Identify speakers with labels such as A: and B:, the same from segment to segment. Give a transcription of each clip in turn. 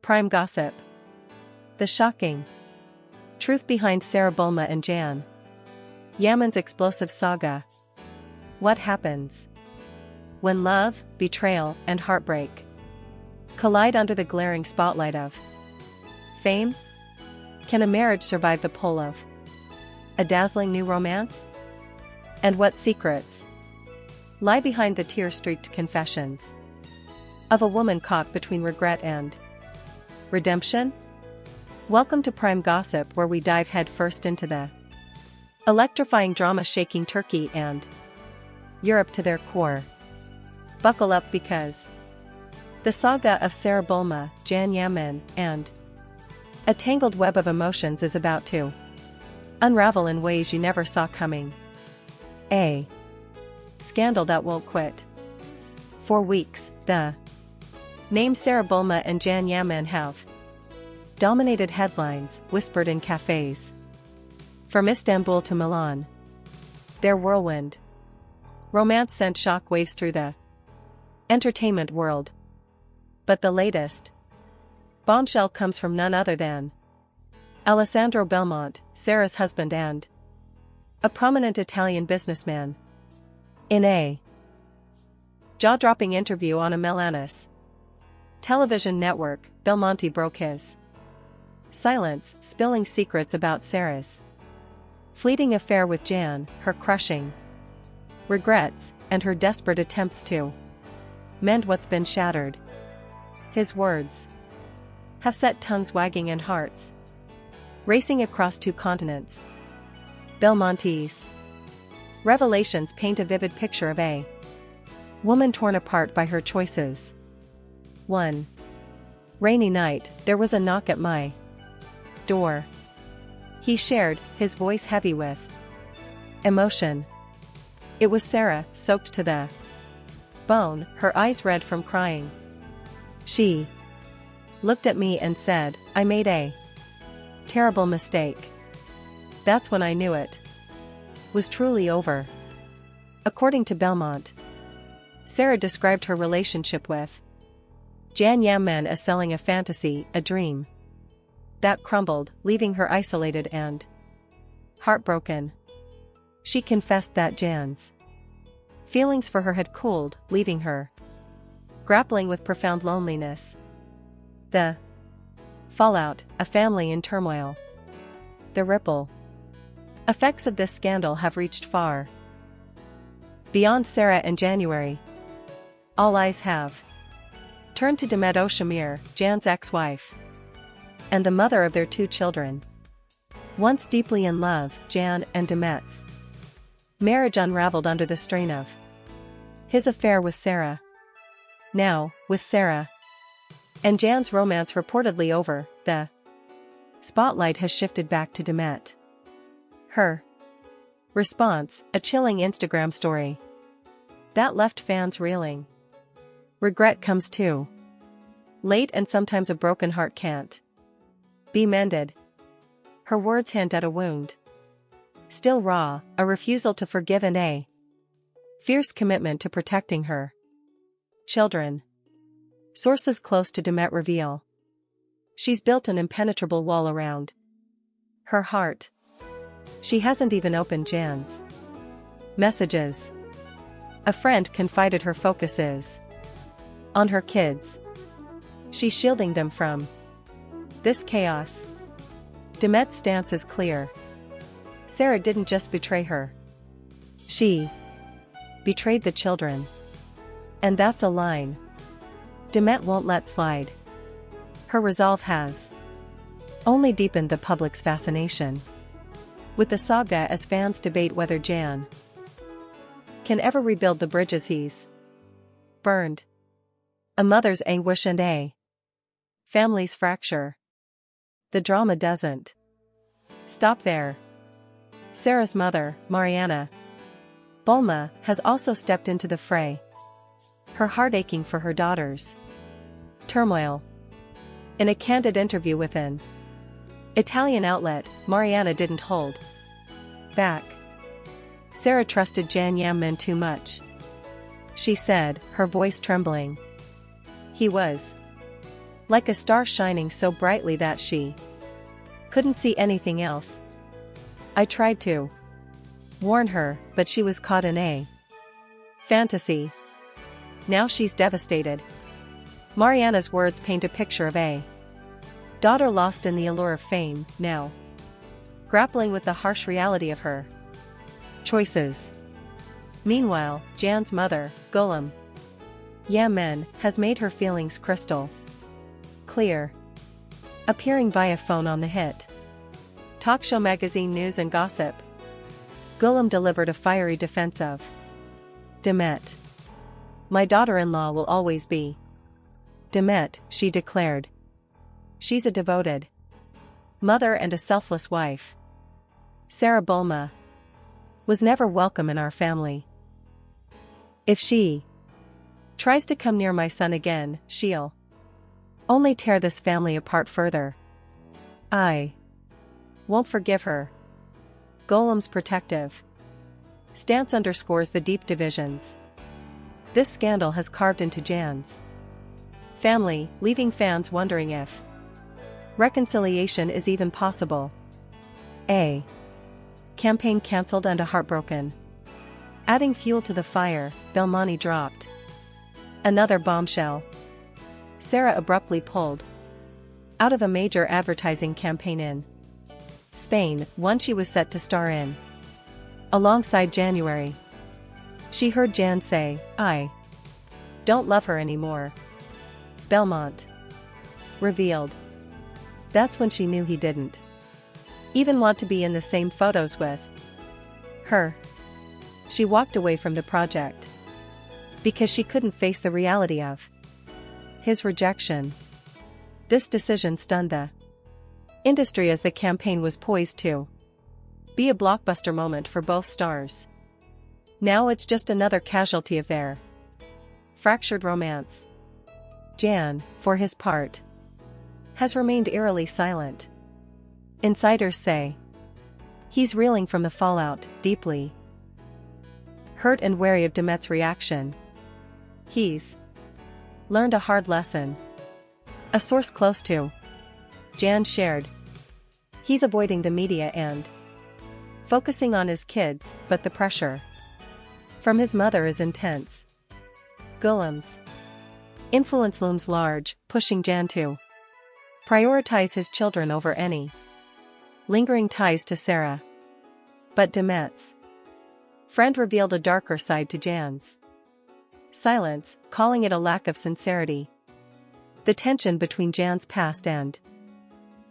A: Prime gossip. The shocking truth behind Sara Bulma and CanYaman's explosive saga. What happens when love, betrayal, and heartbreak collide under the glaring spotlight of fame? Can a marriage survive the pull of a dazzling new romance? And what secrets lie behind the tear-streaked confessions of a woman caught between regret and redemption? Welcome to Prime Gossip, where we dive headfirst into the electrifying drama shaking Turkey and Europe to their core. Buckle up, because the saga of Sara Bulma, CanYaman, and a tangled web of emotions is about to unravel in ways you never saw coming. A scandal that won't quit. For weeks, the name Sara Bulma and CanYaman have dominated headlines, whispered in cafes. From Istanbul to Milan, their whirlwind romance sent shockwaves through the entertainment world. But the latest bombshell comes from none other than Alessandro Belmont, Sara's husband and a prominent Italian businessman. In a jaw-dropping interview on a Milanese television network, Belmonte broke his silence, spilling secrets about Sara's fleeting affair with Can, her crushing regrets, and her desperate attempts to mend what's been shattered. His words have set tongues wagging and hearts racing across 2 continents. Belmonte's revelations paint a vivid picture of a woman torn apart by her choices. One rainy night, there was a knock at my door, he shared, his voice heavy with emotion. It was Sara, soaked to the bone, her eyes red from crying. She looked at me and said, "I made a terrible mistake." That's when I knew it was truly over. According to Belmont, Sara described her relationship with CanYaman as selling a fantasy, a dream that crumbled, leaving her isolated and heartbroken. She confessed that Can's feelings for her had cooled, leaving her grappling with profound loneliness. The fallout, a family in turmoil. The ripple effects of this scandal have reached far beyond Sara. In January, all eyes have turned to Demet Özdemir, Can's ex-wife and the mother of their 2 children. Once deeply in love, Can and Demet's marriage unraveled under the strain of his affair with Sara. Now, with Sara and Can's romance reportedly over, the spotlight has shifted back to Demet. Her response, a chilling Instagram story that left fans reeling. Regret comes too late, and sometimes a broken heart can't be mended. Her words hint at a wound still raw, a refusal to forgive, and a fierce commitment to protecting her children. Sources close to Demet reveal she's built an impenetrable wall around her heart. She hasn't even opened Can's messages. A friend confided her focus is on her kids. She's shielding them from this chaos. Demet's stance is clear. Sara didn't just betray her. She betrayed the children. And that's a line Demet won't let slide. Her resolve has only deepened the public's fascination with the saga, as fans debate whether Can can ever rebuild the bridges he's burned. A mother's anguish and a family's fracture. The drama doesn't stop there. Sara's mother, Mariana Bulma, has also stepped into the fray, her heart aching for her daughter's turmoil. In a candid interview with an Italian outlet, Mariana didn't hold back. Sara trusted CanYaman too much, she said, her voice trembling. He was like a star shining so brightly that she couldn't see anything else. I tried to warn her, but she was caught in a fantasy. Now she's devastated. Mariana's words paint a picture of a daughter lost in the allure of fame, now grappling with the harsh reality of her choices. Meanwhile, Jan's mother, Gulum Yaman, has made her feelings crystal clear. Appearing via phone on the hit talk show magazine News and Gossip, Gulum delivered a fiery defense of Demet. My daughter-in-law will always be Demet, she declared. She's a devoted mother and a selfless wife. Sara Bulma was never welcome in our family. If she tries to come near my son again, she'll only tear this family apart further. I won't forgive her. Gulum's protective stance underscores the deep divisions this scandal has carved into Jan's family, leaving fans wondering if reconciliation is even possible. A campaign cancelled and a heartbroken. Adding fuel to the fire, Belmonte dropped another bombshell. Sara abruptly pulled out of a major advertising campaign in Spain, one she was set to star in alongside January. She heard Jan say, "I don't love her anymore." Belmont revealed. That's when she knew he didn't even want to be in the same photos with her. She walked away from the project because she couldn't face the reality of his rejection. This decision stunned the industry as the campaign was poised to be a blockbuster moment for both stars. Now it's just another casualty of their fractured romance. Jan, for his part, has remained eerily silent. Insiders say he's reeling from the fallout, deeply hurt and wary of Demet's reaction. He's learned a hard lesson. A source close to Jan shared. He's avoiding the media and focusing on his kids, but the pressure from his mother is intense. Gulum's influence looms large, pushing Jan to prioritize his children over any lingering ties to Sara. But Demet's friend revealed a darker side to Jan's silence, calling it a lack of sincerity. The tension between Jan's past and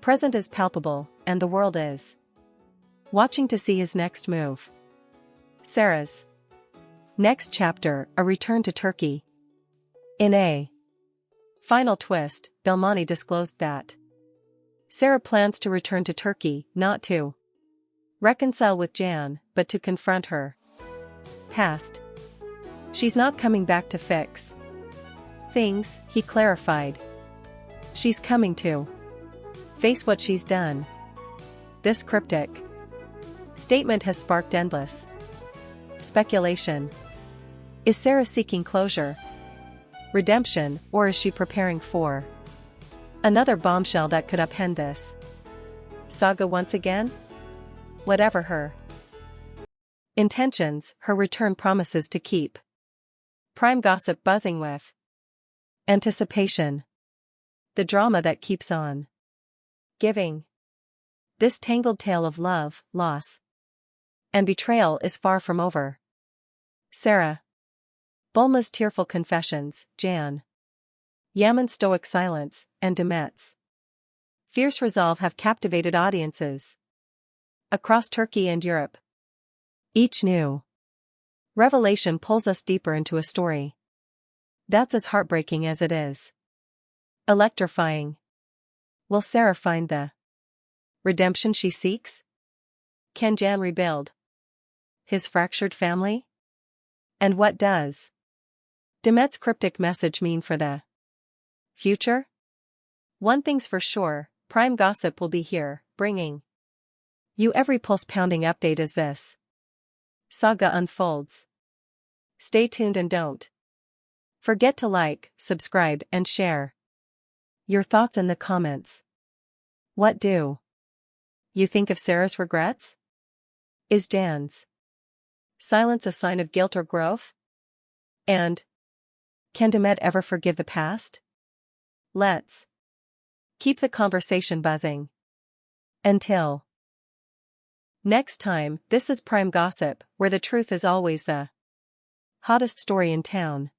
A: present is palpable, and the world is watching to see his next move. Sara's next chapter, a return to Turkey. In a final twist, Belmonte disclosed that Sara plans to return to Turkey, not to reconcile with Jan, but to confront her past. She's not coming back to fix things, he clarified. She's coming to face what she's done. This cryptic statement has sparked endless speculation. Is Sara seeking closure, redemption, or is she preparing for another bombshell that could upend this saga once again? Whatever her intentions, her return promises to keep prime gossip buzzing with anticipation. The drama that keeps on giving. This tangled tale of love, loss, and betrayal is far from over. Sara Bulma's tearful confessions, Jan Yaman's stoic silence, and Demet's fierce resolve have captivated audiences across Turkey and Europe. Each new revelation pulls us deeper into a story that's as heartbreaking as it is electrifying. Will Sara find the redemption she seeks? Can Jan rebuild his fractured family? And what does Demet's cryptic message mean for the future? One thing's for sure, Prime Gossip will be here, bringing you every pulse-pounding update as this saga unfolds. Stay tuned and don't forget to like, subscribe, and share. Your thoughts in the comments. What do you think of Sarah's regrets? Is Jan's silence a sign of guilt or growth? And can Demet ever forgive the past? Let's keep the conversation buzzing. Until next time, this is Prime Gossip, where the truth is always the hottest story in town.